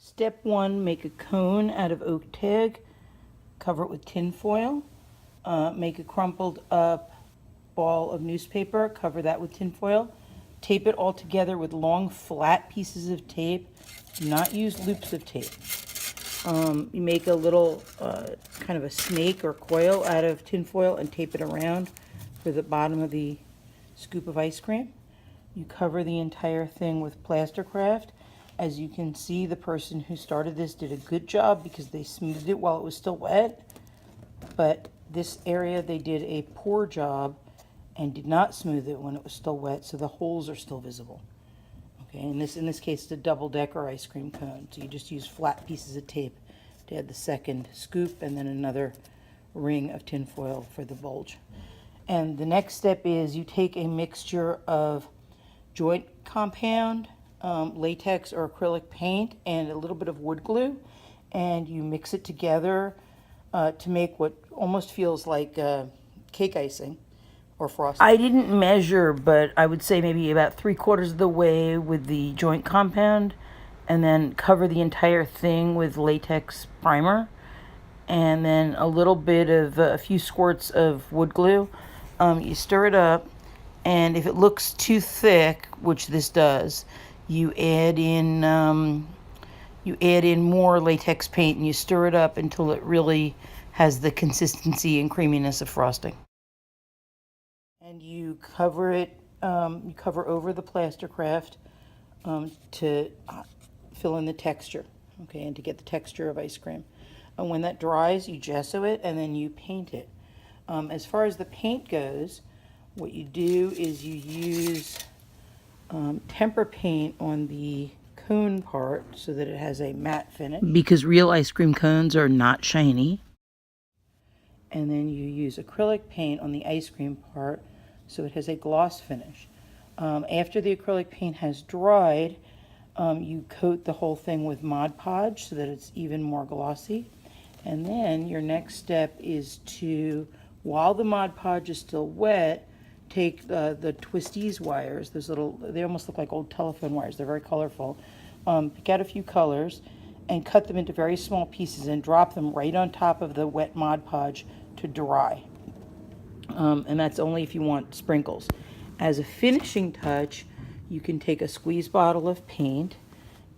Step 1, make a cone out of oak tag, cover it with tin foil, make a crumpled up ball of newspaper, cover that with tin foil, tape it all together with long flat pieces of tape. Do not use loops of tape. You make a little kind of a snake or coil out of tin foil and tape it around for the bottom of the scoop of ice cream. You cover the entire thing with plaster craft. As you can see, the person who started this did a good job because they smoothed it while it was still wet. But this area, they did a poor job and did not smooth it when it was still wet, so the holes are still visible. Okay, in this case, it's a double-decker ice cream cone. So you just use flat pieces of tape to add the second scoop and then another ring of tin foil for the bulge. And the next step is you take a mixture of joint compound, latex or acrylic paint, and a little bit of wood glue, and you mix it together to make what almost feels like cake icing or frosting. I didn't measure, but I would say maybe about 3/4 of the way with the joint compound, and then cover the entire thing with latex primer, and then a little bit of a few squirts of wood glue. You stir it up, and if it looks too thick, which this does, you add in more latex paint, and you stir it up until it really has the consistency and creaminess of frosting. And you cover it, you cover over the plaster craft to fill in the texture, okay, and to get the texture of ice cream. And when that dries, you gesso it, and then you paint it. As far as the paint goes, what you do is you use temper paint on the cone part so that it has a matte finish, because real ice cream cones are not shiny. And then you use acrylic paint on the ice cream part so it has a gloss finish. After the acrylic paint has dried, you coat the whole thing with Mod Podge so that it's even more glossy. And then your next step is to, while the Mod Podge is still wet, take the twisties wires, those little, they almost look like old telephone wires, they're very colorful. Pick out a few colors and cut them into very small pieces and drop them right on top of the wet Mod Podge to dry. And that's only if you want sprinkles. As a finishing touch, you can take a squeeze bottle of paint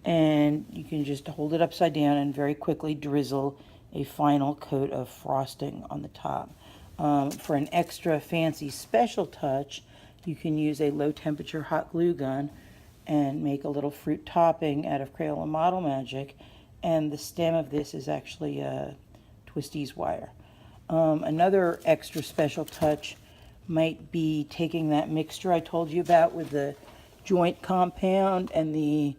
and you can just hold it upside down and very quickly drizzle a final coat of frosting on the top. For an extra fancy special touch, you can use a low temperature hot glue gun and make a little fruit topping out of Crayola Model Magic, and the stem of this is actually a twisties wire. Another extra special touch might be taking that mixture I told you about with the joint compound and the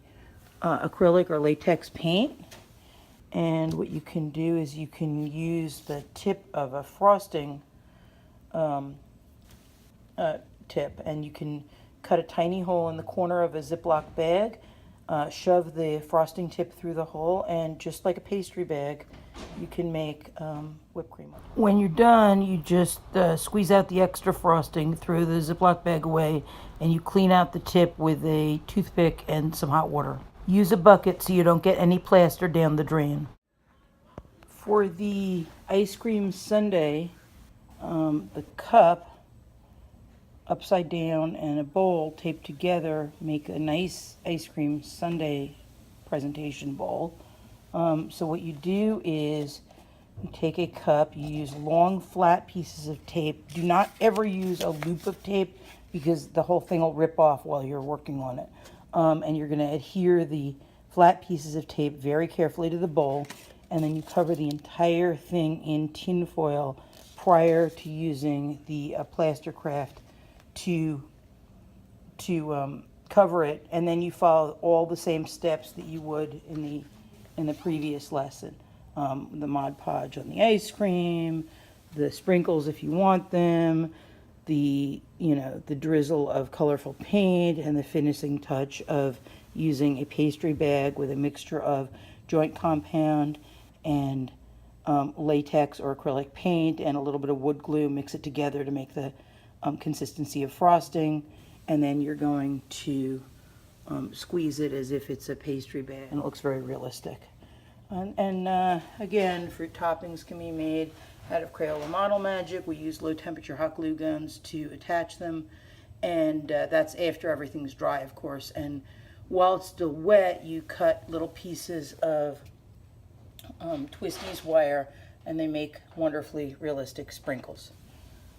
acrylic or latex paint. And what you can do is you can use the tip of a frosting tip, and you can cut a tiny hole in the corner of a Ziploc bag, shove the frosting tip through the hole, and just like a pastry bag, you can make whipped cream. When you're done, you just squeeze out the extra frosting, throw the Ziploc bag away, and you clean out the tip with a toothpick and some hot water. Use a bucket so you don't get any plaster down the drain. For the ice cream sundae, the cup upside down and a bowl taped together make a nice ice cream sundae presentation bowl. So what you do is you take a cup, you use long flat pieces of tape. Do not ever use a loop of tape because the whole thing will rip off while you're working on it. And you're going to adhere the flat pieces of tape very carefully to the bowl, and then you cover the entire thing in tin foil prior to using the plaster craft to cover it, and then you follow all the same steps that you would in the previous lesson. The Mod Podge on the ice cream, the sprinkles if you want them, the drizzle of colorful paint, and the finishing touch of using a pastry bag with a mixture of joint compound and latex or acrylic paint and a little bit of wood glue. Mix it together to make the consistency of frosting, and then you're going to squeeze it as if it's a pastry bag, and it looks very realistic. And again, fruit toppings can be made out of Crayola Model Magic. We use low temperature hot glue guns to attach them, and that's after everything's dry, of course. And while it's still wet, you cut little pieces of Twisties wire, and they make wonderfully realistic sprinkles,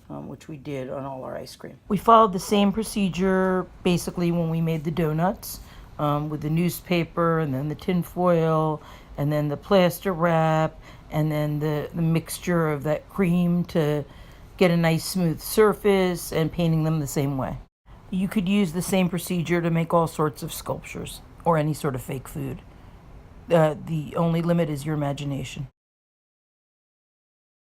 which we did on all our ice cream. We followed the same procedure basically when we made the donuts, with the newspaper and then the tin foil and then the plaster wrap and then the mixture of that cream to get a nice smooth surface, and painting them the same way. You could use the same procedure to make all sorts of sculptures or any sort of fake food. The only limit is your imagination.